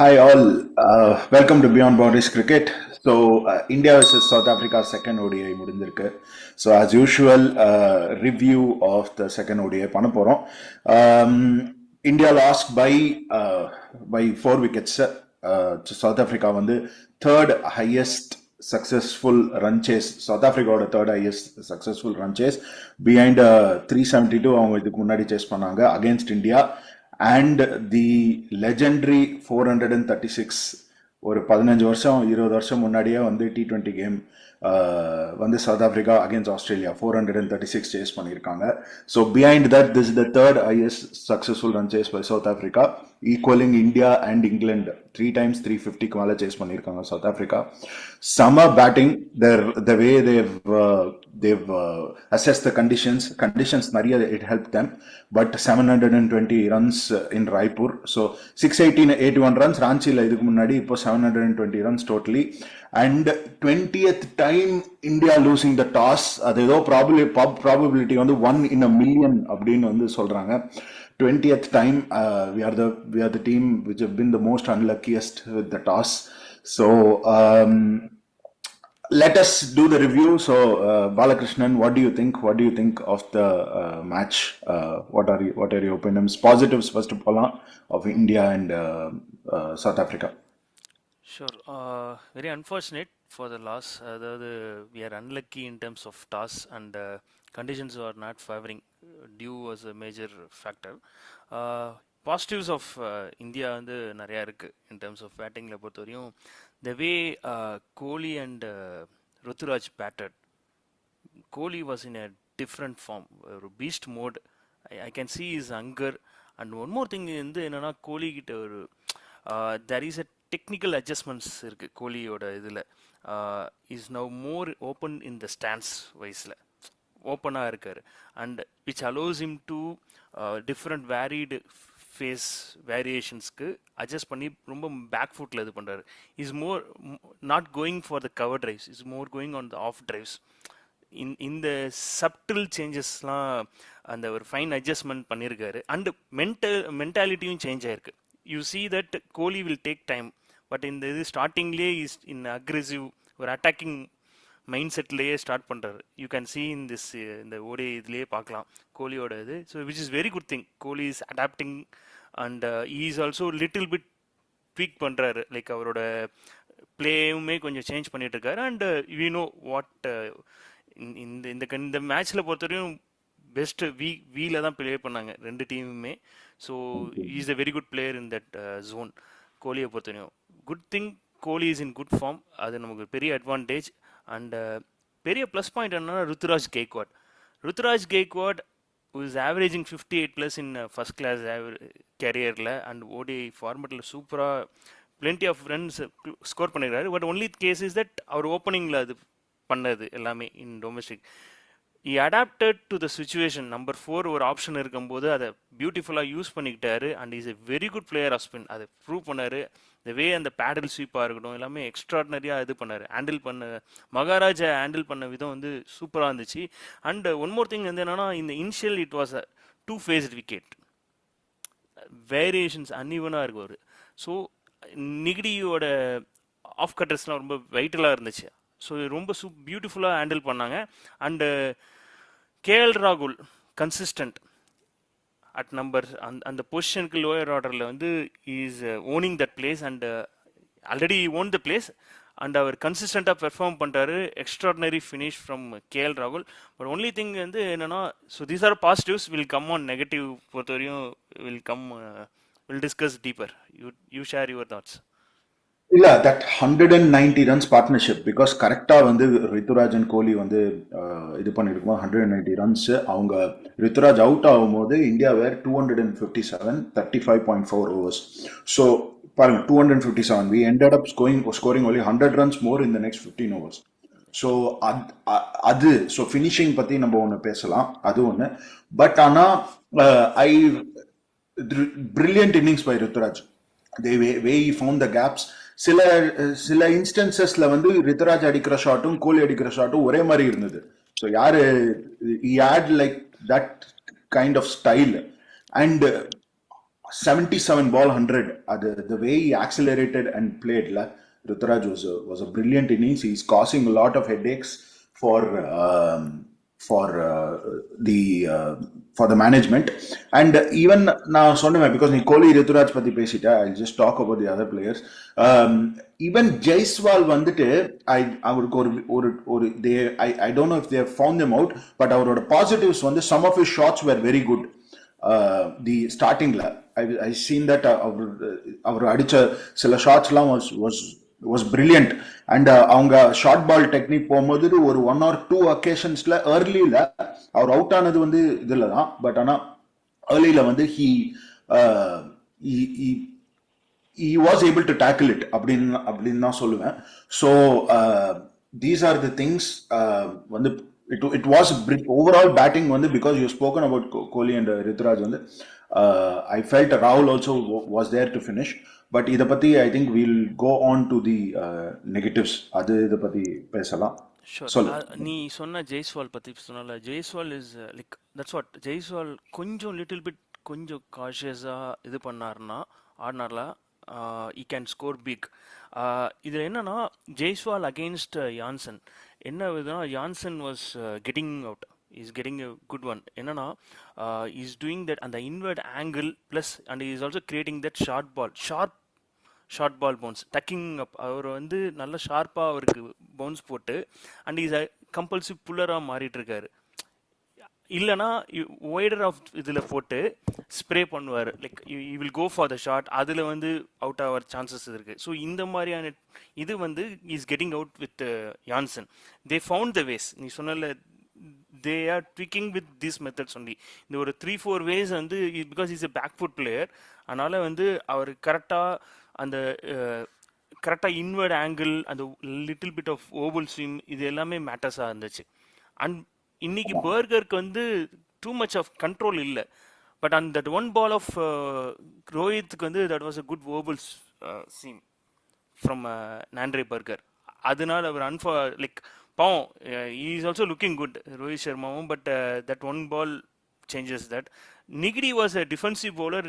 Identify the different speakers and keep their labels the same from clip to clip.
Speaker 1: Hi all, welcome to Beyond Boundaries Cricket. So India versus South Africa second ODI முடிந்திருக்கு. So as usual, review of the second ODI பண்ண போறோம். India lost by 4 wickets. South Africa வந்து third highest successful run chase. South Africa ஓட third highest successful run chase behind 372 அவங்க இதுக்கு முன்னாடி chase பண்ணாங்க against India. And the legendary 436 ஒரு 15 வருஷம் 20 வருஷம் முன்னாடியே வந்து T20 கேம் வந்து South Africa against Australia 436 chase பண்ணியிருக்காங்க. So behind that this is the third highest successful run chase by South Africa, equalling India and England 3 times 350க்கு மேலே chase பண்ணியிருக்காங்க South Africa. Summer batting, the way they've assessed the conditions நிறைய it helped them, but 720 runs in Raipur, so 681 runs ராஞ்சியில் இதுக்கு முன்னாடி, இப்போ 720 runs totally, and 20th time India losing the toss. அது ஏதோ probability வந்து 1 in a million அப்படின்னு வந்து சொல்றாங்க. 20th time we are the team which have been the most unluckiest with the toss. So let us do the review. So Balakrishnan, what do you think of the match? What are your opinions, positives first of all, of India and South Africa?
Speaker 2: Sure. Very unfortunate for the loss. We are unlucky in terms of toss, and conditions are not favoring. Dew was a major factor. Positives of India வந்து நிறையா இருக்குது in terms of batting பொறுத்த வரையும். The way Kohli and Ruturaj batted, Kohli was in a different form, beast mode. I can see his hunger, and one more thing வந்து என்னன்னா, கோலி கிட்ட ஒரு there is a technical adjustments இருக்கு கோலியோட இதில். Is now more open in the stance வைஸில் ஓப்பனாக இருக்கார், and which allows him to different varied face வேரியேஷன்ஸ்க்கு அட்ஜஸ்ட் பண்ணி ரொம்ப பேக் ஃபுட்டில் இது பண்ணுறாரு. Is more not going for the cover drives, is more going on the off drives. இந்த subtle சேஞ்சஸ்லாம் அந்த ஒரு ஃபைன் அட்ஜஸ்ட்மெண்ட் பண்ணியிருக்காரு, அண்டு மென்டாலிட்டியும் சேஞ்ச் ஆயிருக்கு. You see that Kohli will take time, but in the startingலேயே is in aggressive or attacking mindsetலேயே start பண்ணுறாரு. You can see in this இந்த ODI இதுலேயே பார்க்கலாம் கோலியோட இது. So which is very good thing. Kohli is adapting, and he is also little bit tweak பண்ணுறாரு, like அவரோட பிளேயுமே கொஞ்சம் சேஞ்ச் பண்ணிட்டு இருக்காரு. அண்ட் வி நோ வாட் இந்த மேட்ச்சில் பொறுத்தவரையும் பெஸ்ட் வீல தான் ப்ளே பண்ணாங்க ரெண்டு டீமுமே. So is a very good player in that zone. கோலியை பொறுத்தவரையும் good thing, Kohli is in good form, அது நமக்கு பெரிய அட்வான்டேஜ். அண்ட் பெரிய ப்ளஸ் பாயிண்ட் என்னன்னா Ruturaj Gaikwad is averaging 58+ in first class கேரியரில், அண்ட் ODI ஃபார்மெட்டில் சூப்பராக பிளென்டி ஆஃப் ரன்ஸ் ஸ்கோர் பண்ணிடுறாரு. But only case is that அவர் ஓப்பனிங்கில் அது பண்ணது எல்லாமே இன் டொமஸ்டிக். he adapted to the situation. Number 4 ஒரு ஆப்ஷன் இருக்கும்போது அதை பியூட்டிஃபுல்லாக யூஸ் பண்ணிக்கிட்டாரு, and is a very good player of spin. அதை ப்ரூவ் பண்ணார். இந்த வே அந்த பேடல் ஸ்வீப்பாக இருக்கட்டும் எல்லாமே எக்ஸ்ட்ராடினரியாக இது பண்ணார். மகாராஜா ஹேண்டில் பண்ண விதம் வந்து சூப்பராக இருந்துச்சு. அண்ட் ஒன் மோர் திங் வந்து என்னன்னா, இந்த initial it was a 2-phased wicket, variations அன்இவனாக இருக்கு ஒரு. ஸோ நிகிடியோட ஆஃப் கட்டர்ஸ்லாம் ரொம்ப வைட்டலாக இருந்துச்சு. ஸோ ரொம்ப பியூட்டிஃபுல்லாக ஹேண்டில் பண்ணாங்க. அண்டு KL ராகுல் கன்சிஸ்டன்ட் அட் நம்பர் அந்த பொசிஷனுக்கு லோயர் ஆர்டரில் வந்து is owning that place, and already own the place, and அவர் கன்சிஸ்டண்ட்டாக பெர்ஃபார்ம் பண்ணுறாரு. எக்ஸ்ட்ராடினரி ஃபினிஷ் ஃப்ரம் KL ராகுல். பட் ஒன்லி திங் வந்து என்னென்னா, so these are positives. Will come on negative பொறுத்தவரையும் will discuss deeper. You share your thoughts.
Speaker 1: இல்ல, that 190 runs partnership, because கரெக்டா வந்து ரித்துராஜ் அண்ட் கோலி வந்து இது பண்ணிருக்கும் 190 runs. அவங்க ரித்துராஜ் அவுட் ஆகும்போது இந்தியா வேர் 257, 35.4 overs. ஸோ பாருங்க, 257, we ended up scoring only 100 runs more in the next 15 overs. So அது ஸோ ஃபினிஷிங் பத்தி நம்ம ஒன்று பேசலாம், அது ஒன்று. பட் ஆனா brilliant innings by Rituraj. The way he found the gaps. சில இன்ஸ்டன்சஸ்ல வந்து ரித்துராஜ் அடிக்கிற ஷாட்டும் கோலி அடிக்கிற ஷாட்டும் ஒரே மாதிரி இருந்தது. ஸோ யாரு he had like that kind of style, and 77 ball 100. The way he accelerated and played, Ruturaj was a brilliant innings. He's causing a lot of headaches for um, for uh, the uh, for the management. And even now, because Kohli Ruturaj pati pesita, I'll just talk about the other players. Even Jaiswal வந்துட்டு அவருக்கு ஒரு I don't know if they have found them out, but அவரோட positives வந்து some of his shots were very good. The startingல I seen that அவர் அடிச்ச சில ஷாட்ஸ்லாம் was brilliant. And அவங்க short ball technique போகும்போது ஒரு 1 or 2 occasions-ல early-ல அவர் அவுட் ஆனது வந்து இதுல தான். பட் ஆனா early-ல வந்து he was able to tackle it அப்படின்னு தான் சொல்லுவேன். So these are the things வந்து it was overall batting வந்து, because you spoken about Kohli and Ruturaj வந்து, I felt Rahul also was there to finish. But இத பத்தி I think we'll go on to the negatives. அது இத பத்தி பேசலாம்.
Speaker 2: Sure. நீ சொன்ன ஜெய்ஸ்வால் பற்றி சொன்னால, Jaiswal is like that's what, Jaiswal கொஞ்சம் லிட்டில் பிட் கொஞ்சம் காஷியஸாக இது ஆடினார்ல, ஈ கேன் ஸ்கோர் பிக். இதில் என்னன்னா, ஜெய்ஸ்வால் அகெயின்ஸ்ட் யான்சன் என்ன விதம்னா, Jansen was getting out, is getting a good one. என்னன்னா, இஸ் டூயிங் தட் அந்த invert angle plus and is also creating that short ball bounce, tucking up. அவர் வந்து நல்ல ஷார்ப்பாக அவருக்கு பவுன்ஸ் போட்டு அண்ட் இஸ் அ கம்பல்சிவ் புல்லராக மாறிட்டு இருக்காரு. இல்லைனா ஒய்டர் ஆஃப் இதில் போட்டு ஸ்ப்ரே பண்ணுவார், like you will go for the shot, அதில் வந்து அவுட் ஆகிற சான்சஸ் இருக்குது. ஸோ இந்த மாதிரியான இது வந்து is getting out with Jansen. They found the ways, நீ சொன்னல, they are tweaking with these methods only. இந்த ஒரு 3-4 வேஸ் வந்து, because is a back foot player, அதனால் வந்து அவர் கரெக்டாக இன்வெர்ட் ஆங்கிள், அந்த little bit of oval seam, இது எல்லாமே மேட்டர்ஸாக இருந்துச்சு. அண்ட் இன்னைக்கு பர்கருக்கு வந்து டூ மச் ஆஃப் கண்ட்ரோல் இல்லை. பட் அந்த தட் ஒன் பால் ஆஃப் ரோஹித்துக்கு வந்து that was a good oval seam from Nandre Burger. அதனால அவர் லைக் பாவம், is also looking good Rohit சர்மாவும். But that one ball changes that. Ngidi was a defensive bowler,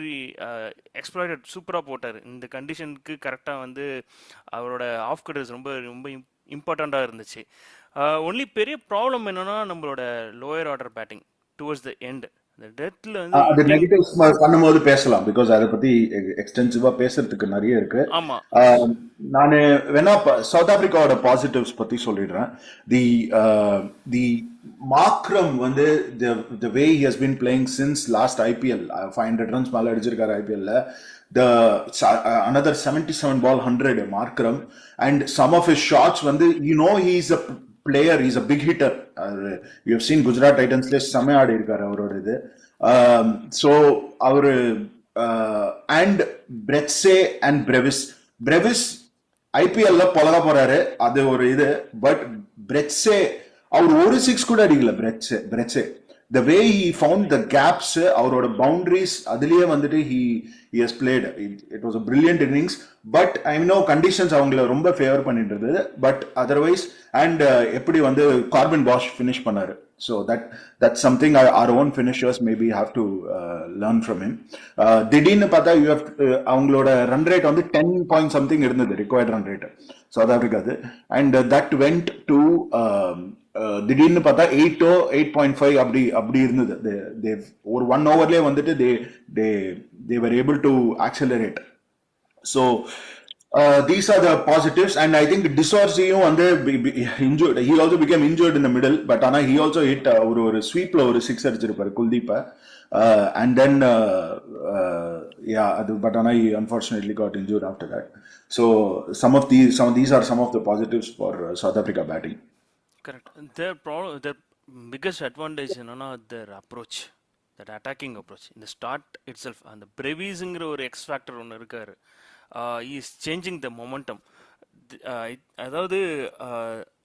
Speaker 2: exploited, சூப்பராக போட்டார் இந்த கண்டிஷனுக்கு. கரெக்டாக வந்து அவரோட ஆஃப் கட்டர்ஸ் ரொம்ப ரொம்ப இம்பார்ட்டண்ட்டாக இருந்துச்சு. ஒன்லி பெரிய ப்ராப்ளம் என்னன்னா, நம்மளோட lower order batting towards the end. டெத்ல
Speaker 1: வந்து நெகட்டிவ்ஸ் பண்ணும்போது பேசலாம், பிகாஸ் அதை பத்தி எக்ஸ்டென்சிவா பேசுறதுக்கு நிறைய இருக்கு.
Speaker 2: ஆமா,
Speaker 1: நான் வேணா சவுத் ஆப்பிரிக்காவோட பாசிட்டிவ்ஸ் பத்தி சொல்லிடுறேன். தி மார்க்ரம் வந்து the way he has been playing since last IPL, 500 runs மேல அடிச்சிருக்காரு IPL-ல. Another 77 ball 100 Markram, and some of his shots வந்து, he's a player, he's a big hitter. You have seen Gujarat Titans-ல செமையா ஆடி இருக்காரு அவரோட இது. So அவரு and Bretse and Brevis IPL-ல பழக போறாரு, அது ஒரு இது. பட் Bretse அவர் ஒரு 6 கூட அடிக்கல. Bretse the way he found the gaps, அவரோட boundaries, அதுலயே வந்துட்டு he has played. It was a brilliant innings. But I know conditions அவங்கள ரொம்ப ஃபேவர் பண்ணிட்டு இருந்தது. பட் அதர்வைஸ் அண்ட் எப்படி வந்து கார்பன் பாஷ் ஃபினிஷ் பண்ணாரு. So that's something our own finishers maybe have to learn from him. திடீர்னு பார்த்தா அவங்களோட ரன் ரேட் வந்து 10 பாயிண்ட் சம்திங் இருந்தது, ரிக்வயர்ட் ரன் ரேட் சவுத் ஆப்பிரிக்காது. அண்ட் தட் வெண்ட் டு திடீர்னு பார்த்தா 8.5 அப்படி இருந்தது. ஒரு 1 ஓவர்லேயே வந்துட்டு they were able to accelerate. So these are the positives. And I think Disorciயும் வந்து injured, he also became injured in the middle. But ஆனா he also hit ஒரு ஸ்வீப்ல ஒரு 6 அடிச்சிருப்பாரு குல்தீப்ப. And then but ஆனா he unfortunately got injured after that. So some of these are some of the positives for South Africa batting.
Speaker 2: Correct. Their biggest advantage என்னன்னா their approach, that attacking approach. In the start itself, அந்த Brevisங்கிற ஒரு X factor ஒன்று இருக்காரு. Is changing the momentum. அதாவது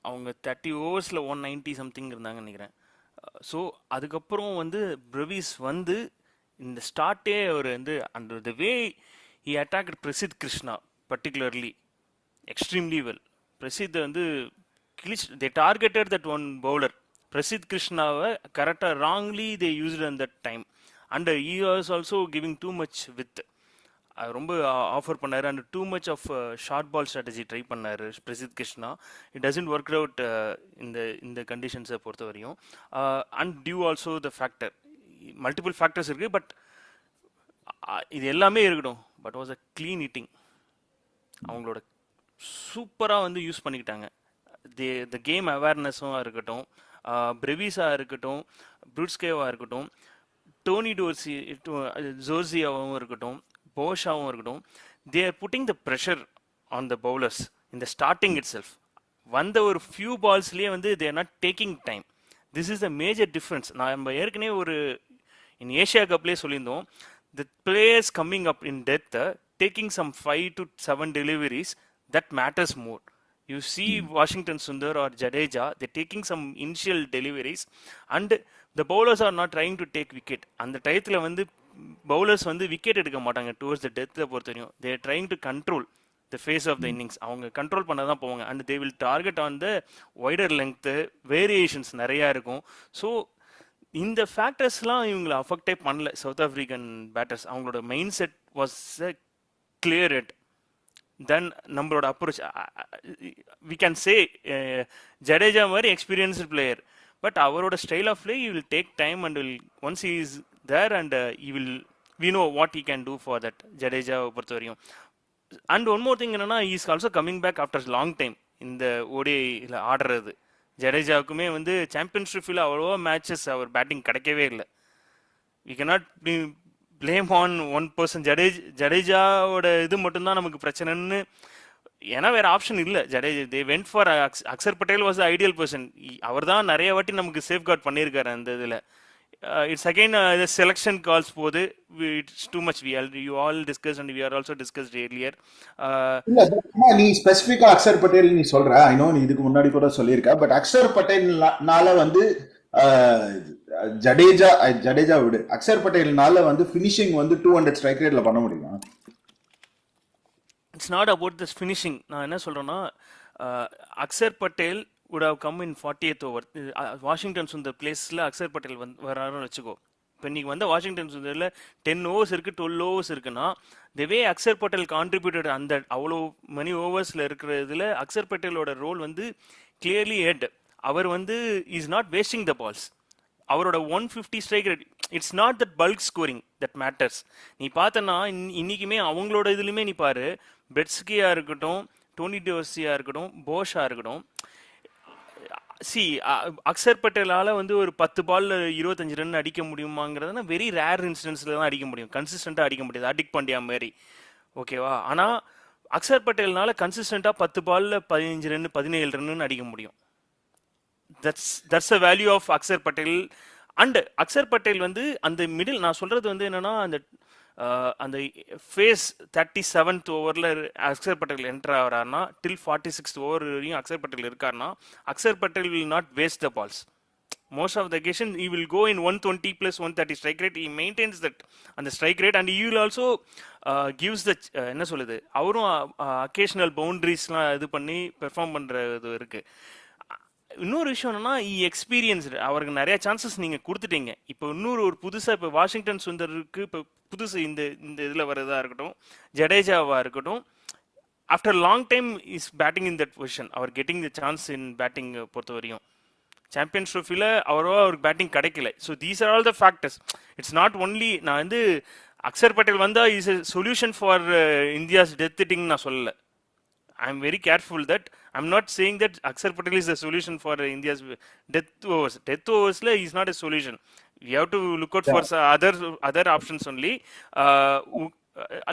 Speaker 2: அவங்க 30 ஓவர்ஸில் 190 something இருந்தாங்கன்னு நினைக்கிறேன். So அதுக்கப்புறம் வந்து பிரவிஸ் வந்து இந்த ஸ்டார்ட்டே அவர் வந்து அந்த the way he attacked Prasidh Krishna particularly extremely well. Prasidh வந்து they targeted that one bowler. Prasidh கிருஷ்ணாவை கரெக்டாக wrongly they used at that time. And he was also giving too much width. ரொம்ப ஆஃபர் பண்ணார் and too much of short ball strategy try பண்ணார் Prasidh Krishna. It doesn't work out இந்த இந்த கண்டிஷன்ஸை பொறுத்த வரையும். And due also the factor, multiple factors இருக்குது. But இது எல்லாமே இருக்கட்டும், but was a clean hitting. அவங்களோட சூப்பராக வந்து யூஸ் பண்ணிக்கிட்டாங்க. த கேம் அவேர்னஸும் இருக்கட்டும், பிரெவிஸாக இருக்கட்டும், ப்ரூட்ஸ்கேவாக இருக்கட்டும், டோனி ஜோர்சியாவும் இருக்கட்டும், போஷாவும் இருக்கட்டும், they are putting the pressure on the bowlers இந்த ஸ்டார்டிங் இட் செல்ஃப். வந்த ஒரு ஃபியூ பால்ஸ்லேயே வந்து they are not taking time. This is the major difference. நம்ம ஏற்கனவே ஒரு இன் ஏஷியா கப்லேயே சொல்லியிருந்தோம், the players coming up in death taking some 5 to 7 deliveries, that matters more. You see Washington Sundar or Jadeja, they're taking some initial deliveries and the bowlers are not trying to take wicket. அந்த டயத்தில் வந்து bowlers வந்து wicket எடுக்க மாட்டாங்க towards the டெத்தை பொறுத்தவரையும். they are trying to control the phase of the innings. அவங்க control பண்ண தான் போவாங்க. and they will target on the wider length, variations நிறையா இருக்கும். ஸோ இந்த ஃபேக்டர்ஸ்லாம் இவங்களை அஃபெக்டே பண்ணல சவுத் ஆஃப்ரிக்கன் பேட்டர்ஸ். அவங்களோட mind set was clear it. Then நம்மளோட approach, we can say Jadeja மாதிரி எக்ஸ்பீரியன்ஸ்டு பிளேயர், பட் அவரோட style of play he will take time and will once he is there and we know what he can do for that. ஜடேஜாவை பொறுத்த வரையும். And one more thing என்னன்னா, he is also coming back after long time இந்த ஓடிஐயில் ஆடுறது. ஜடேஜாவுக்குமே வந்து சாம்பியன்ஷிப்பில் அவ்வளோவா matches அவர் batting கிடைக்கவே இல்லை. we cannot blame on one person. ஜடேஜாவோட இது மட்டும்தான் நமக்கு பிரச்சனைன்னு, ஏன்னா வேற ஆப்ஷன் இல்லை. Jadeja they went for Axar Patel was the ideal person. அவர் தான் நிறைய வாட்டி நமக்கு சேஃப் கார்ட் பண்ணியிருக்காரு அந்த இதில். இட்ஸ் அகைன் செலெக்ஷன் கால்ஸ் போது it's too much. You all discuss and we are also discussed earlier.
Speaker 1: நீ ஸ்பெசிஃபிக்கா அக்ஷர் பட்டேல் நீ சொல்ற, ஐ நோ நீ இதுக்கு முன்னாடி கூட சொல்லியிருக்க, பட் அக்ஷர் பட்டேல்னால வந்து ஜடேஜா விடு, அக்ஷர் பட்டேல்னால வந்து ஃபினிஷிங் வந்து 200 ஸ்ட்ரைக் ரேட்ல பண்ண முடியுமா?
Speaker 2: It's not about this finishing. நான் என்ன சொல்றேன்னா, Axar Patel would have come in 40th over. Washington Sundar பிளேஸில் அக்ஷர் பட்டேல் வராருன்னு வச்சுக்கோ. இப்போ இன்னைக்கு வந்து வாஷிங்டன் சுந்தரில் 10 overs இருக்குது, 12 overs இருக்குன்னா, the way Axar Patel contributed அந்த அவ்வளோ மணி ஓவர்ஸில் இருக்கிற இதில் அக்ஷர் பட்டேலோட ரோல் வந்து கிளியர்லி ஹெட். அவர் வந்து is not wasting the balls. அவரோட 150 strike rate, it's not that bulk scoring that matters. நீ பார்த்தனா இன்னைக்குமே அவங்களோட இதுலையுமே நீ பாரு, பெட்ஸ்கியா இருக்கட்டும், டோனி டோர்சியா இருக்கட்டும், போஷா இருக்கட்டும், சி அக்ஷர் பட்டேலால் வந்து ஒரு 10 பால்ல 25 ரன் அடிக்க முடியுமாங்கிறதுனா வெரி ரேர் இன்ஸ்டன்ஸில் தான் அடிக்க முடியும். கன்சிஸ்டண்ட்டாக அடிக்க முடியாது, ஹார்திக் பாண்டியா மாதிரி. ஓகேவா? ஆனால் அக்ஷர் பட்டேல்னால கன்சிஸ்டண்ட்டாக 10 பால்ல 15 ரன் 17 ரன்னு அடிக்க முடியும். that's the value of Axar Patel. And Axar Patel வந்து அந்த மிடில், நான் சொல்றது வந்து என்னன்னா, அந்த ஃபேஸ் 37th ஓவரில் அக்ஷர் பட்டேல் என்டர் ஆகிறாருன்னா டில் 46th ஓவர் வரையும் அக்ஷர் பட்டேல் இருக்காருன்னா, Axar Patel will not waste the balls. most of the occasion he will go in 120 plus 130 strike rate. He maintains that and the strike rate, and he will also gives the என்ன சொல்லுது, அவரும் occasional boundariesலாம் இது பண்ணி perform பண்ணுறது இருக்கு. இன்னொரு விஷயம் என்னன்னா, எக்ஸ்பீரியன்ஸ்டு, அவருக்கு நிறைய சான்சஸ் நீங்கள் கொடுத்துட்டீங்க. இப்போ இன்னொரு ஒரு புதுசாக இப்போ வாஷிங்டன் சுந்தருக்கு இப்போ புதுசு இந்த இதில் வரதா இருக்கட்டும், ஜடேஜாவாக இருக்கட்டும், after long time is batting in that position. அவர் getting the chance in batting பொறுத்த வரையும். சாம்பியன்ஸ் ட்ரோஃபியில் அவரோ அவருக்கு பேட்டிங் கிடைக்கல. So these are all the factors. It's not only நான் வந்து அக்ஷர் பட்டேல் வந்தால் is a solution for India's death hitting நான் சொல்லலை. I'm very careful that I'm not saying that Akshar Patel is the solution for India's death overs. Death overs is not a solution. We have to look out for other options only.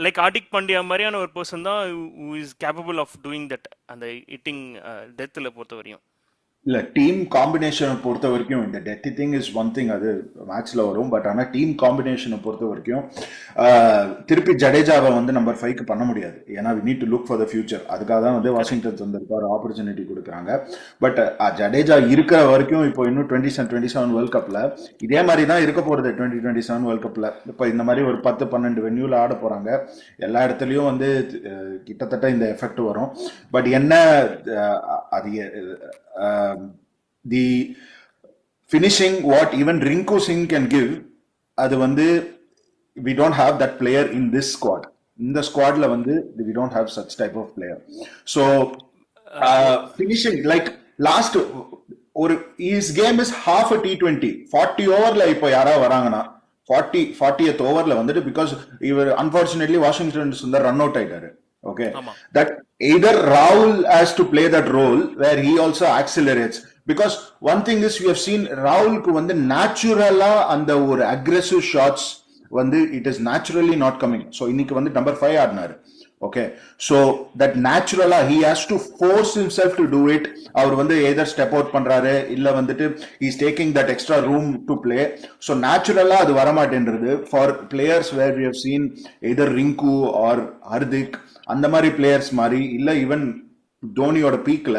Speaker 2: Like Hardik Pandya Mariana or person who is capable of doing that and the hitting death la பொறுத்த வரையும்.
Speaker 1: இல்லை, team காம்பினேஷனை பொறுத்த வரைக்கும் இந்த death thing is one thing, அது மேட்ச்ல வரும். But ஆனால் டீம் காம்பினேஷனை பொறுத்த வரைக்கும் திருப்பி ஜடேஜாவை வந்து நம்பர் 5க்கு பண்ண முடியாது. ஏன்னா we need to look for the future. அதுக்காக தான் வந்து வாஷிங்டன் சுந்தருக்கு ஒரு ஆப்பர்ச்சுனிட்டி கொடுக்குறாங்க. பட் ஜடேஜா இருக்கிற வரைக்கும் இப்போ இன்னும் 2027 வேர்ல்ட் கப்பில் இதே மாதிரி தான் இருக்க போகிறது. 2027 வேர்ல்ட் கப்பில் இப்போ இந்த மாதிரி ஒரு 10-12 வென்யூவில் ஆட போகிறாங்க. எல்லா இடத்துலையும் வந்து கிட்டத்தட்ட இந்த எஃபெக்ட் வரும். பட் என்ன அது the finishing what even Rinku Singh can give அது வந்து we don't have that player in this squad. In the squad la வந்து we don't have such type of player. So finishing like last ஒரு his game is half a T20 40 ஓவர்ல இப்போ யாரா வராங்கன்னா 40th ஓவர்ல வந்துட்டு பிகாஸ் இவர் unfortunately Washington Sundar run out ஆயிட்டாரு. Okay, that either Rahul has to play that role where he also accelerates, because one thing is we have seen Rahul ku வந்து naturally அந்த ஒரு aggressive shots வந்து it is naturally not coming. So இன்னைக்கு வந்து number 5 ஆடினாரு. Okay, so that naturally he has to force himself to do it. அவர் வந்து either step out பண்றாரு இல்ல வந்துட்டு he is taking that extra room to play. So naturally அது வர மாட்டேன்றது. For players where we have seen either Rinku or Hardik அந்த மாதிரி players மாதிரி இல்ல ஈவன் தோனியோட பீக்ல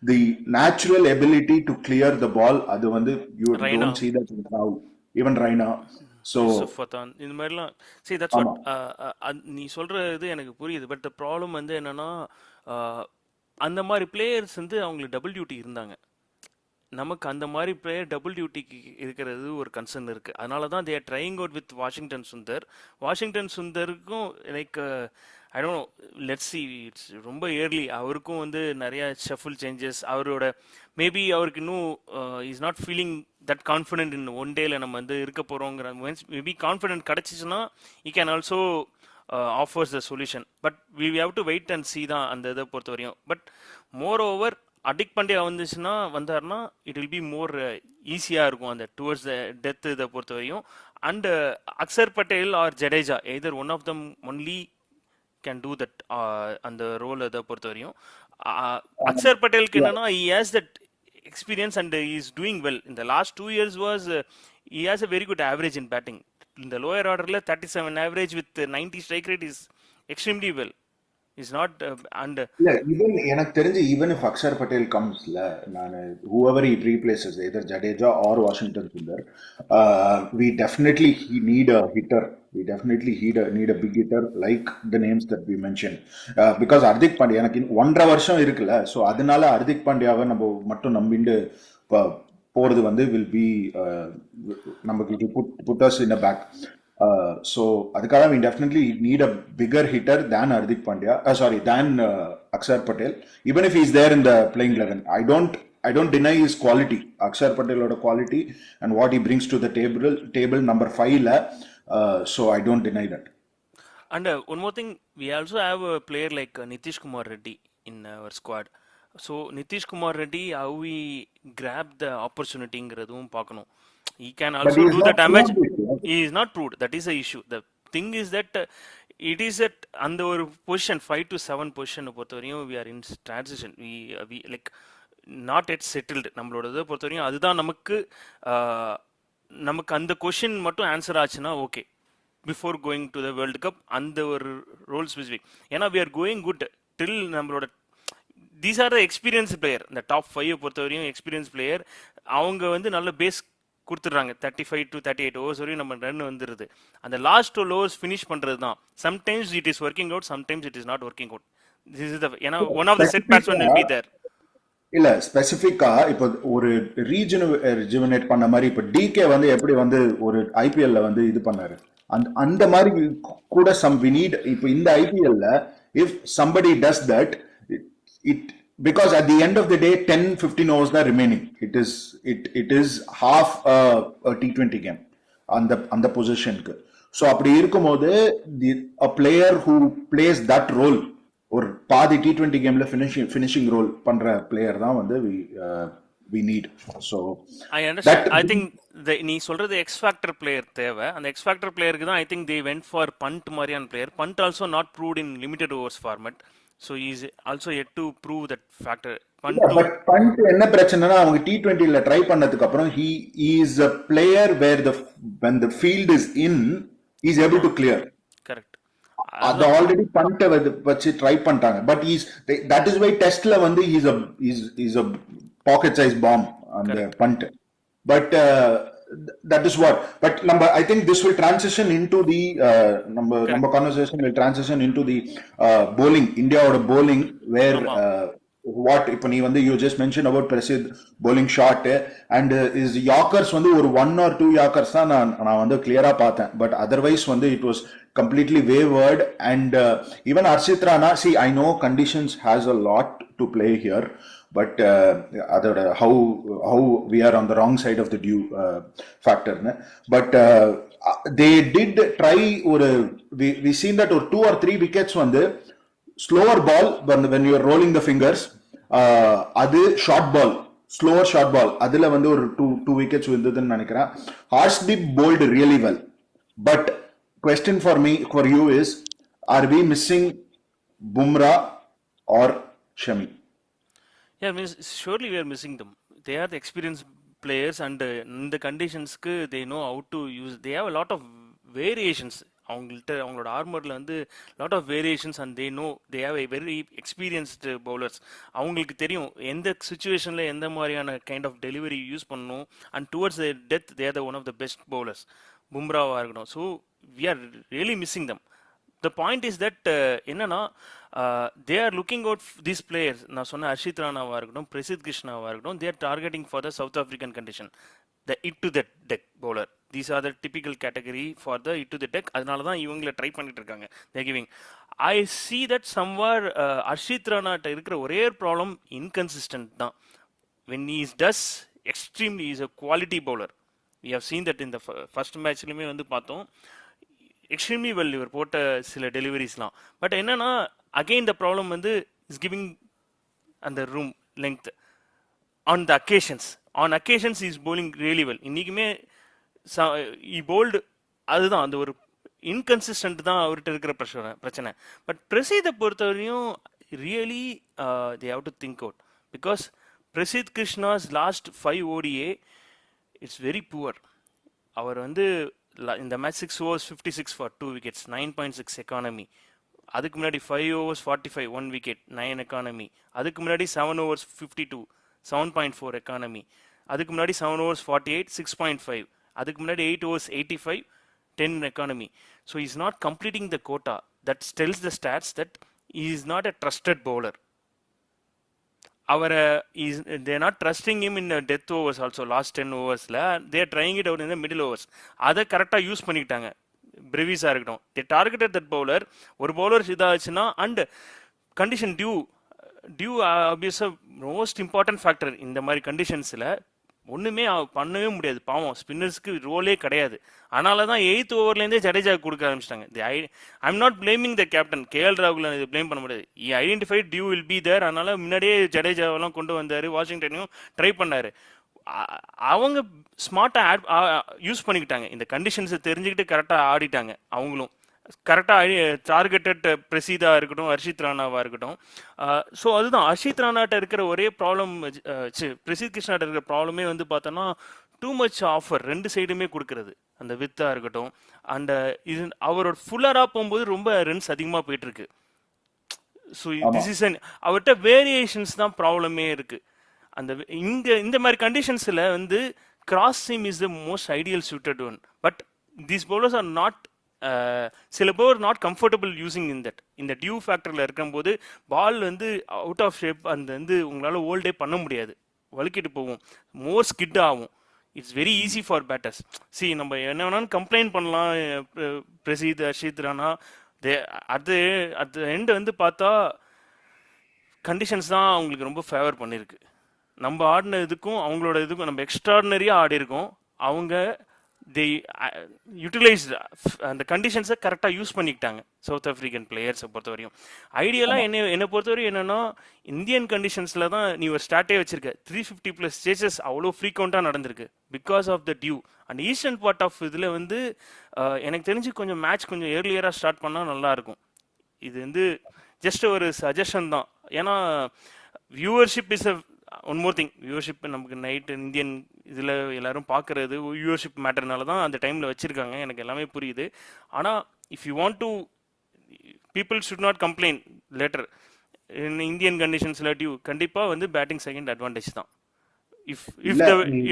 Speaker 1: the natural ability to clear the ball அது வந்து you don't see that in Rahul, even Raina. So
Speaker 2: Yusuf Pathan இந்த மாதிரிலாம் see that's what நீ சொல்றது எனக்கு புரியுது. பட் த ப்ராப்ளம் வந்து என்னன்னா அந்த மாதிரி பிளேயர்ஸ் வந்து அவங்களுக்கு டபுள் டியூட்டி இருந்தாங்க. நமக்கு அந்த மாதிரி பிளேயர் டபுள் டியூட்டிக்கு இருக்கிறது ஒரு கன்சர்ன் இருக்கு. அதனால தான் they're trying out with Washington Sundar. Washington சுந்தருக்கும் like I don't know, let's see, it's ரொம்ப இயர்லி. அவருக்கும் வந்து நிறைய ஷஃபிள் சேஞ்சஸ், அவரோட மேபி அவருக்கு இன்னும் is not feeling that confident in one டேல நம்ம வந்து இருக்க போகிறோங்கிற மேபி கான்ஃபிடென்ட் கிடச்சிச்சுன்னா he can also offers the solution. But we have to wait and see தான் அந்த இதை பொறுத்த வரையும். பட் மோர் ஓவர் அடிக் பாண்டியா வந்துச்சுன்னா வந்தார்னா இட் வில் பி மோர் ஈஸியாக இருக்கும் அந்த டுவர்ட்ஸ் த டெத் இதை பொறுத்த வரையும். And Axar Patel or Jadeja either one of them only can do that அந்த ரோல் அதை பொறுத்த வரையும். அக்சர் பட்டேலுக்கு என்னன்னா he has that experience and he is doing well. In the last 2 years was he has a very good average in batting. In the lower order 37 average with 90 strike rate is extremely well. Is not and
Speaker 1: even எனக்கு தெரிஞ்சு even if Akshar Patel comes நான் whoever he replaces either Jadeja or Washington Sundar, we definitely need a hitter. We definitely need a big hitter like the names that we mentioned, because Hardik Pandya எனக்கு 1.5 வருஷம் இருக்குல்ல. So அதனால Hardik Pandyaவை நம்ம மட்டும் நம்பிண்டு போறது வந்து will be நமக்கு put us in a back. So அதுக்காக we definitely need a bigger hitter than Hardik Pandya, than Akshar Patel, even if he is there in the playing 11. I don't deny his quality, Akshar Pateloda quality and what he brings to the table number 5 la. So I don't deny that.
Speaker 2: And one more thing, we also have a player like Nitish Kumar Reddy in our squad. So Nitish Kumar Reddy, how we grab the opportunity ங்கிறதும் பார்க்கணும். He can also do the damage. He is not proved. That is the issue. The thing is that it is at அந்த ஒரு position 5 to 7 position பொறுத்த வரையும் we are in transition. We like not yet settled. நம்மளோட இதை பொறுத்த வரையும் அதுதான் நமக்கு அந்த கொஷின் மட்டும் ஆன்சர் ஆச்சுன்னா okay before going to the world cup அந்த ஒரு ரோல் ஸ்பெசிஃபிக். ஏன்னா we are going good till நம்மளோட these are the experience player. இந்த டாப் 5 பொறுத்த வரையும் எக்ஸ்பீரியன்ஸ் பிளேயர். அவங்க வந்து நல்ல பேஸ் கொடுத்துட்றாங்க. 35 to 38 ஓவர்ஸ் வரையும் நம்ம ரன் வந்துடுது. அந்த லாஸ்ட் 12 ஓவர்ஸ் ஃபினிஷ் பண்ணுறது தான். Sometimes it is working out, sometimes it is not working out. This is the ஏன்னா one of the set batsmen will be there.
Speaker 1: இல்ல ஸ்பெசிபிக்கா இப்போ ஒரு ரிஜுவனேட் பண்ண மாதிரி இப்போ டிகே வந்து எப்படி வந்து ஒரு ஐபிஎல்ல வந்து இது பண்ணாரு அந்த மாதிரி கூட சம் வி நீட். இப்போ இந்த ஐபிஎல்ல if somebody does that it because at the end of the day 10-15 overs are remaining. It is half a T20 game on the position ku. So அப்படி இருக்கும்போது a player who plays that role ஒரு பாதி T20 கேம்ல finishing role பண்ற player தான் வந்து we need. So
Speaker 2: I understand. I think நீ சொல்றது எக்ஸ் ஃபேக்டர் பிளேயர் தேவை. அந்த எக்ஸ் ஃபேக்டர் பிளேயருக்கு தான் I think they went for punt மாதிரியான player. Punt also not proved in limited overs format. So he is also yet to prove that factor.
Speaker 1: Punt என்ன பிரச்சனைனா அவங்க T20 ல try பண்ணதுக்கு அப்புறம் he is a player where when the field is in he is able to clear.
Speaker 2: Correct.
Speaker 1: அது already fund வச்சு try பண்ணிட்டாங்க. But that is why டெஸ்ட்ல வந்து he's a pocket size bomb அந்த fund. But that is what. But I think this will transition into the number conversation will transition into the bowling, India or bowling, where what இப்போ நீ வந்து you just mentioned about Prasidh bowling shot and his Yorkers வந்து ஒரு 1 or 2 Yorkers தான் நான் வந்து clear-ஆ பார்த்தேன், but otherwise வந்து it was completely wavered. And even Harshit Rana, see, I know conditions has a lot to play here, but அதோட how we are on the wrong side of the due factor, but they did try ஒரு we seen that ஒரு 2 or 3 wickets வந்து slower ball when you are rolling the fingers, அது short ball, slower short ball, அதுல வந்து ஒரு two wickets வந்ததுன்னு நினைக்கிறேன். ஹார்ஷ்தீப் bowled really well, but question for you is, are we missing Bumrah or Shami?
Speaker 2: Yeah, surely we are missing them. They are the experienced players, and in the conditions they know how to use. They have a lot of variations. அவங்களோட ஆர்மரில் வந்து lot of variations, and they know they have a very experienced bowlers. அவங்களுக்கு தெரியும் எந்த சுச்சுவேஷனில் எந்த மாதிரியான kind of delivery use பண்ணணும், and towards the death they are the one of the best bowlers, பும்ராவாக இருக்கட்டும். So we are really missing them. The point is that என்னன்னா, they are looking out these players. நான் சொன்ன ஹர்ஷித் ராணாவாக இருக்கட்டும், பிரசித் கிருஷ்ணாவாக இருக்கட்டும், they are targeting for the south African condition, the hit to the deck bowler. These are the typical category for the hit to the deck. அதனால தான் இவங்களை try பண்ணிட்டு இருக்காங்க. They are giving. I see that somewhere Harshit Rana இருக்கிற ஒரே problem inconsistent தான். When he does extremely, he is a quality bowler. We have seen that in the first matchலுமே வந்து பார்த்தோம், extremely well இவர் போட்ட சில டெலிவரிஸ்லாம். பட் என்னன்னா, அகெயின் த ப்ராப்ளம் வந்து இஸ் கிவிங் அந்த room length on the occasions he is bowling really well. இன்னைக்குமே he bowled, அதுதான் அந்த ஒரு இன்கன்சிஸ்டன்ட் தான் அவர்கிட்ட இருக்கிற பிரச்சனை. பட் பிரசீதை பொறுத்தவரையும் really they have to think out, because Prasidh Krishna's last 5 ODI it's very poor. அவர் வந்து இந்த match 6 overs 56 for 2 wickets, 9.6 economy. அதுக்கு முன்னாடி 5 overs 45 1 wicket, 9 எக்கானமி. அதுக்கு முன்னாடி 7 overs 52 7.4 எக்கானமி. அதுக்கு முன்னாடி 7 overs 48 6.5. அதுக்கு முன்னாடி 8 overs 85 10 economy. So is not completing the quota. That tells the stats that is not a trusted bowler. அவரை they're not trusting him in death overs also. Last 10 ஓவர்ஸில் they're trying it out in the middle overs. அதை கரெக்டாக use பண்ணிக்கிட்டாங்க. பிரிவிஸாக இருக்கட்டும், they targeted that bowler. ஒரு bowler இதாச்சுன்னா, and condition dew ஆப்வியஸாக மோஸ்ட் இம்பார்ட்டன்ட் ஃபேக்டர். இந்த மாதிரி கண்டிஷன்ஸில் ஒன்றுமே பண்ணவே முடியாது. பாவம், ஸ்பின்னர்ஸ்க்கு ரோலே கிடையாது. அதனால தான் 8th ஓவர்லேருந்தே ஜடேஜா கொடுக்க ஆரம்பிச்சிட்டாங்க. I am not blaming the captain KL ராகுல். இது பிளேம் பண்ண முடியாது. Identified dew will be there. அதனால முன்னாடியே ஜடேஜாவெல்லாம் கொண்டு வந்தார், வாஷிங்டனையும் ட்ரை பண்ணார். அவங்க ஸ்மார்ட்டாக யூஸ் பண்ணிக்கிட்டாங்க. இந்த கண்டிஷன்ஸை தெரிஞ்சுக்கிட்டு கரெக்டாக ஆடிட்டாங்க. அவங்களும் கரெக்டாக டார்கெட்டட் பிரசீதாக இருக்கட்டும், ஹர்ஷித் ராணாவாக இருக்கட்டும். ஸோ அதுதான் ஹர்ஷித் ராணாட்ட இருக்கிற ஒரே ப்ராப்ளம். பிரசித் கிருஷ்ணாட்ட இருக்கிற ப்ராப்ளமே வந்து பார்த்தோன்னா, டூ மச் ஆஃபர் ரெண்டு சைடுமே கொடுக்கறது. அந்த வித்தாக இருக்கட்டும், அந்த இது அவரோட ஃபுல்லராக போகும்போது ரொம்ப ரன்ஸ் அதிகமாக போயிட்டுருக்கு. ஸோ திஸ் இஸ் அவர்கிட்ட வேரியேஷன்ஸ் தான் ப்ராப்ளமே இருக்குது. அந்த இந்த மாதிரி கண்டிஷன்ஸில் வந்து cross seam is the most ideal suited one. But these bowlers are not, சில பேர் not comfortable using in that. இந்த டியூ ஃபேக்டரில் இருக்கும்போது பால் வந்து அவுட் ஆஃப் ஷேப், அந்த வந்து உங்களால் ஹோல்டே பண்ண முடியாது, வழுக்கிட்டு போகும், மோர் ஸ்கிட் ஆகும். It's very easy for batters. C, நம்ம என்ன வேணாலும் கம்ப்ளைண்ட் பண்ணலாம் Prasidh, Harshit Rana. At the end வந்து பார்த்தா கண்டிஷன்ஸ் தான் அவங்களுக்கு ரொம்ப ஃபேவர் பண்ணியிருக்கு. நம்ம ஆடின இதுக்கும் அவங்களோட இதுக்கும் நம்ம எக்ஸ்ட்ராடினரியாக ஆடி இருக்கோம். அவங்க they utilized அந்த கண்டிஷன்ஸை கரெக்டாக யூஸ் பண்ணிக்கிட்டாங்க சவுத் ஆஃப்ரிக்கன் பிளேயர்ஸை பொறுத்தவரையும். ஐடியலாக என்னை பொறுத்தவரையும் என்னென்னா, இந்தியன் கண்டிஷன்ஸில் தான் நீ ஒரு ஸ்டார்ட்டே வச்சிருக்க. 350+ சேசஸ் அவ்வளோ ஃப்ரீக்வெண்ட்டாக நடந்திருக்கு because of the dew. And eastern part of இதில் வந்து எனக்கு தெரிஞ்சு கொஞ்சம் மேட்ச் கொஞ்சம் ஏர்லியராக ஸ்டார்ட் பண்ணால் நல்லாயிருக்கும். இது வந்து ஜஸ்ட் ஒரு சஜஷன் தான். ஏன்னா viewership is a one more thing. Viewership நமக்கு நைட் இந்தியன் இதில் எல்லாரும் பார்க்குறது வியூவர்ஷிப் மேட்டர்னால தான் அந்த டைமில் வச்சுருக்காங்க. எனக்கு எல்லாமே புரியுது. ஆனால் if you want to, people should not complaint later. Indian கண்டிஷன்ஸில் டியூ கண்டிப்பாக வந்து பேட்டிங் செகண்ட் அட்வான்டேஜ் தான்.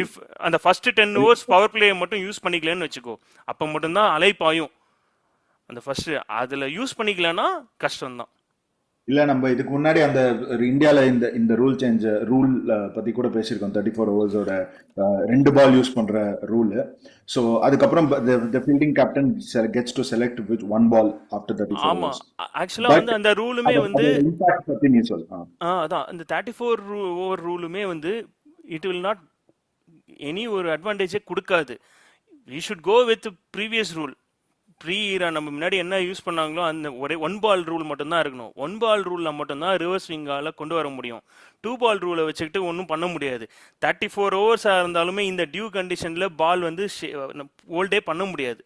Speaker 2: இஃப் அந்த ஃபர்ஸ்ட் 10 ஓவர்ஸ் பவர் பிளேயை மட்டும் யூஸ் பண்ணிக்கலன்னு வச்சுக்கோ, அப்போ மட்டும்தான் அலை பாயும். அந்த ஃபர்ஸ்ட் அதில் யூஸ் பண்ணிக்கலன்னா கஷ்டம்தான்.
Speaker 1: இல்ல நம்ம இதுக்கு முன்னாடி அந்த இந்தியால இந்த இந்த ரூல் பத்தி கூட பேசியிருக்கோம். 34 ஓவர்ஸோட 2 பால் யூஸ் பண்ற ரூல். ஸோ அதுக்கப்புறம் fielding captain gets to select with 1 ball after 34
Speaker 2: ஆமாம்,
Speaker 1: ஓவர்ஸ்.
Speaker 2: ஆக்சுவலாக
Speaker 1: பட்
Speaker 2: வந்து அந்த ரூலுமே வந்து
Speaker 1: அதோட இம்பாக்ட் பத்தி நீ சொல்.
Speaker 2: அதான் இந்த 34 ஓவர் ரூலுமே வந்து இட் வில் நாட் எனி ஒரு அட்வான்டேஜே கொடுக்காது. We should go with previous rule. Pre era நம்ம முன்னாடி என்ன யூஸ் பண்ணாங்களோ அந்த ஒரே 1 பால் ரூல் மட்டும்தான் இருக்கணும். 1 பால் ரூலில் மட்டும்தான் ரிவர்ஸ் ஸ்விங்கால் கொண்டு வர முடியும். 2 பால் ரூலை வச்சுக்கிட்டு ஒன்றும் பண்ண முடியாது. 34 ஓவர்ஸாக இருந்தாலுமே இந்த டியூ கண்டிஷனில் பால் வந்து ஓல்டே பண்ண முடியாது.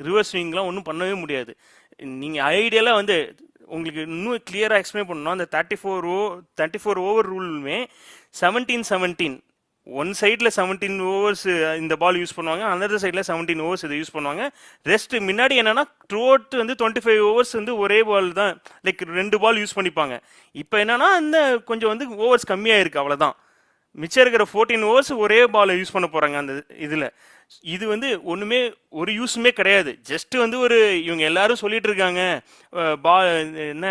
Speaker 2: ரிவர்ஸ் ஸ்விங்லாம் ஒன்றும் பண்ணவே முடியாது. நீங்கள் ஐடியலாக வந்து உங்களுக்கு இன்னும் கிளியராக எக்ஸ்பிளைன் பண்ணணும். அந்த 34 ஓவர் ரூலுமே 17-17 ஒன் சைடில் 17 ஓவர்ஸ் இந்த பால் யூஸ் பண்ணுவாங்க, அனதர் சைடில் 17 ஓவர்ஸ் இதை யூஸ் பண்ணுவாங்க. ரெஸ்ட் முன்னாடி என்னன்னா த்ரூ அவுட் வந்து 25 ஓவர்ஸ் வந்து ஒரே பால் தான், லைக் 2 பால் யூஸ் பண்ணிப்பாங்க. இப்போ என்னன்னா இந்த கொஞ்சம் வந்து ஓவர்ஸ் கம்மியாக இருக்குது, அவ்வளோதான். மிச்சம் இருக்கிற 14 ஓவர்ஸ் ஒரே பாலை யூஸ் பண்ண போகிறாங்க அந்த இதில். இது வந்து ஒன்றுமே ஒரு யூஸுமே கிடையாது. ஜஸ்ட் வந்து ஒரு இவங்க எல்லாரும் சொல்லிட்டு இருக்காங்க பால் என்ன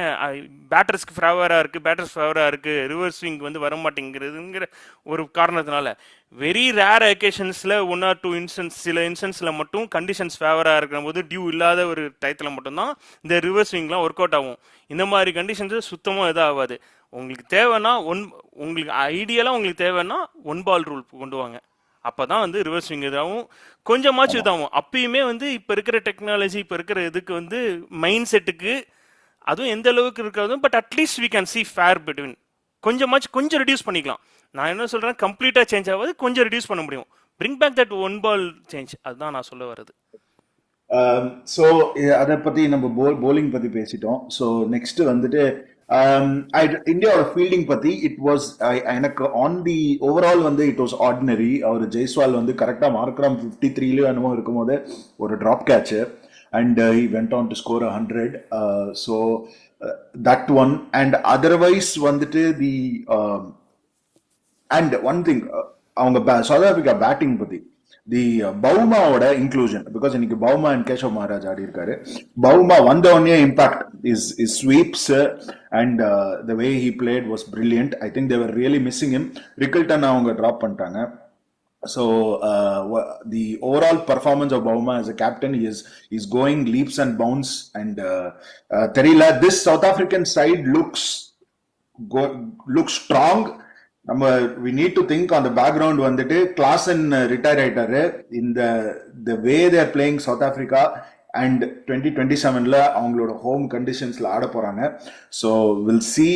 Speaker 2: பேட்டர்ஸ்க்கு ஃபேவராக இருக்குது ரிவர்ஸ் ஸ்விங் வந்து வர மாட்டேங்கிறதுங்கிற ஒரு காரணத்தினால. வெரி ரேர் அக்கேஷன்ஸில் 1 or 2 சில இன்ஸ்டன்ஸில் மட்டும் கண்டிஷன்ஸ் ஃபேவராக இருக்கிற போது டியூ இல்லாத ஒரு டயத்தில் மட்டும்தான் இந்த ரிவர்ஸ் ஸ்விங்லாம் ஒர்க் அவுட் ஆகும். இந்த மாதிரி கண்டிஷன்ஸு சுத்தமாக இதாகாது. உங்களுக்கு தேவைன்னா உங்களுக்கு ஐடியலாக உங்களுக்கு தேவைன்னா 1 பால் ரூல் கொண்டு வாங்க. அப்போ தான் வந்து ரிவர்ஸ் ஸ்விங் இதாகவும் கொஞ்சமாச்சும் இதாகும். அப்பயுமே வந்து இப்போ இருக்கிற டெக்னாலஜி, இப்போ இருக்கிற இதுக்கு வந்து மைண்ட் செட்டுக்கு அதுவும் எந்த அளவுக்கு இருக்காது. But at least we can see fair between. கொஞ்சம் ரெடியூஸ் பண்ணிக்கலாம். நான் என்ன சொல்கிறேன், கம்ப்ளீட்டாக சேஞ்ச் ஆகாது, கொஞ்சம் ரெடியூஸ் பண்ண முடியும். Bring back that 1 ball change, அதுதான் நான் சொல்ல வர்றது.
Speaker 1: ஸோ அதை பற்றி நம்ம போலிங் பற்றி பேசிட்டோம். ஸோ நெக்ஸ்ட் வந்துட்டு இந்தியாவோட ஃபீல்டிங் பற்றி இட் வாஸ் எனக்கு ஆன் தி ஓவரால் வந்து இட் வாஸ் ஆர்டினரி. அவர் ஜெய்ஸ்வால் வந்து கரெக்டாக மார்க்ராம் 53லயோ என்னமோ இருக்கும்போது ஒரு drop catch and he went on to score 100. So that one and otherwise வந்துட்டு தி அண்ட் ஒன் திங் அவங்க சவுத் ஆப்பிரிக்கா பேட்டிங் பற்றி தி பவுமாவோட இன்க்ளூஷன், பிகாஸ் இன்னைக்கு பவுமா அண்ட் கேஷவ் மகாராஜ் ஆடி இருக்காரு. பவுமா வந்த உடனே impact is sweeps and the way he played was brilliant. I think they were really missing him. Rickelton அவங்க drop பண்ணிட்டாங்க. So the overall performance of Bavuma as a captain is going leaps and bounds, and Terila, this South African side looks strong. நம்ம we need to think on the background வந்துட்டு Klaasen retire ஆயிட்டாரு. இந்த the way they are playing South Africa and 2027ல அவங்களோட home கண்டிஷன்ஸ்ல ஆட போறாங்க. So we'll see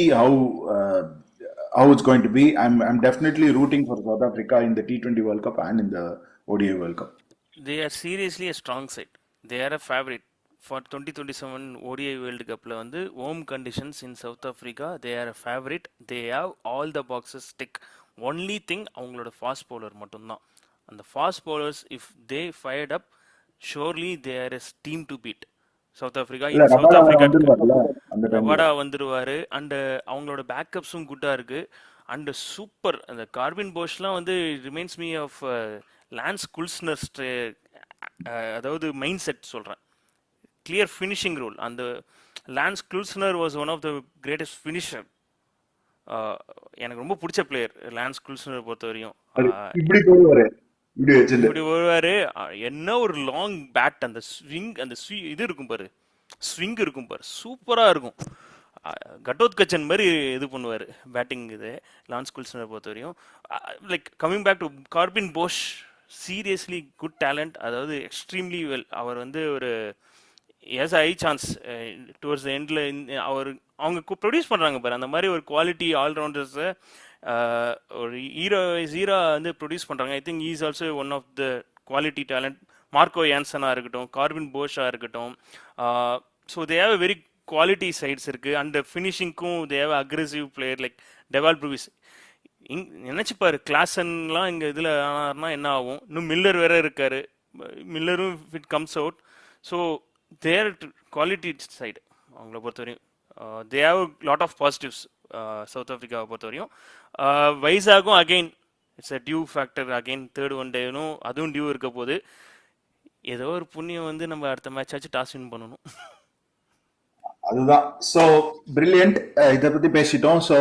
Speaker 1: how it's going to be. I'm definitely rooting for South Africa in the T20 World Cup and in the ODI World Cup.
Speaker 2: They are seriously a strong side. They are a favorite for 2027 ODI World Cupல வந்து home conditions in South Africa. They are a favorite. They have all the boxes tick. Only thing அவங்களோட fast bowler மட்டும்தான். அந்த fast bowlers if they fired up, surely they are a team to beat. South Africa Rabada வந்துருவாரு. And அவங்களோட பேக்கப்ஸும் குட்டாக இருக்குது. And super அந்த Corbin போஷ்லாம் வந்து remains me of Lance Klusener. அதாவது மைண்ட் செட் சொல்கிறேன், கிளியர் ஃபினிஷிங் ரூல். அந்த Lance Klusener was one of the greatest finisher. எனக்கு ரொம்ப பிடிச்ச பிளேயர் லான்ஸ் குல்ஸ்னர் பொறுத்த வரையும். இப்படி வருவாரு, என்ன ஒரு லாங் பேட், அந்த ஸ்விங், அந்த இது இருக்கும் பாரு, ஸ்விங் இருக்கும் பாரு, சூப்பராக இருக்கும். கட்டோத்கச்சன் மாதிரி இது பண்ணுவார் பேட்டிங். இது லான்ஸ் குல்சனை பொறுத்த வரையும். Like coming back to Corbin Bosch, seriously good talent. அதாவது எக்ஸ்ட்ரீம்லி வெல். அவர் வந்து ஒரு எஸ் ஐ சான்ஸ் டுவர்ட்ஸ் எண்டில் அவங்க ப்ரொடியூஸ் பண்ணுறாங்க பாரு, அந்த மாதிரி ஒரு குவாலிட்டி ஆல்ரவுண்டர்ஸை ஒரு ஹீரோ வந்து ப்ரொடியூஸ் பண்ணுறாங்க. I think is also one of the quality talent. Marco யான்சனாக இருக்கட்டும், கார்பின் போஷாக இருக்கட்டும். So they have very quality sides இருக்குது. அண்ட் ஃபினிஷிங்க்கும் they have aggressive player like Dewald Brevis. நினச்சிப்பாரு கிளாசன்லாம் இங்கே இதில் ஆனார்னா என்ன ஆகும். இன்னும் மில்லர் வேற இருக்காரு, மில்லரும் it comes out. So their quality side அவங்கள பொறுத்த வரையும் they have lot of positives. South ஆஃப்ரிக்காவை பொறுத்த வரையும் வைசாகும் again it's a due factor. Again third one டேனும் அதுவும் டியூ இருக்க போது. ஏதோ ஒரு புண்ணியம் வந்து நம்ம அடுத்த மேட்ச் ஆச்சு டாஸ் வின் பண்ணணும்.
Speaker 1: அதுதான். So brilliant. இதை பத்தி பேசிட்டோம். ஸோ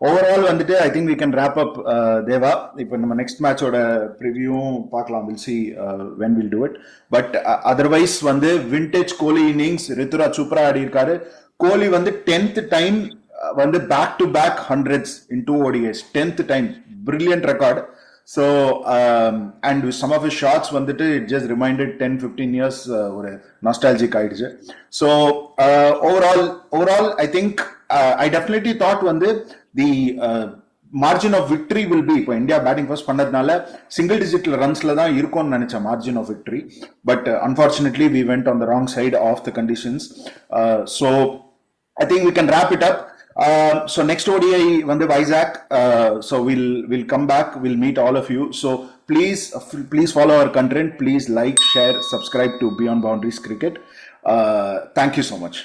Speaker 1: ஓவரால் வந்துட்டு I think we can wrap up தேவா. இப்போ நம்ம நெக்ஸ்ட் மேட்சோட ப்ரிவியூவும் பார்க்கலாம். Will see when will do it. But otherwise வந்து விண்டேஜ் கோலி இன்னிங்ஸ் ரித்துராஜ் சூப்பரா ஆடி இருக்காரு. கோலி வந்து 10th டைம் வந்து back to back hundreds in 2 ODIs. 10th time. Brilliant record. So, and some of his shots வந்துட்டு it just reminded 10-15 years ஒரு nostalgic ஆயிடுச்சு. So, overall, I think I definitely thought வந்து the margin of victory will be, இப்போ India batting first பண்ணதுனால single digit ரன்ஸ்ல தான் இருக்கும்னு நினைச்ச margin of victory. But unfortunately we went on the wrong side of the conditions. So I think we can wrap it up. So next ODI வந்து Vizag. So we'll come back. We'll meet all of you. So please follow our content. Please like, share, subscribe to Beyond Boundaries Cricket. Thank you so much.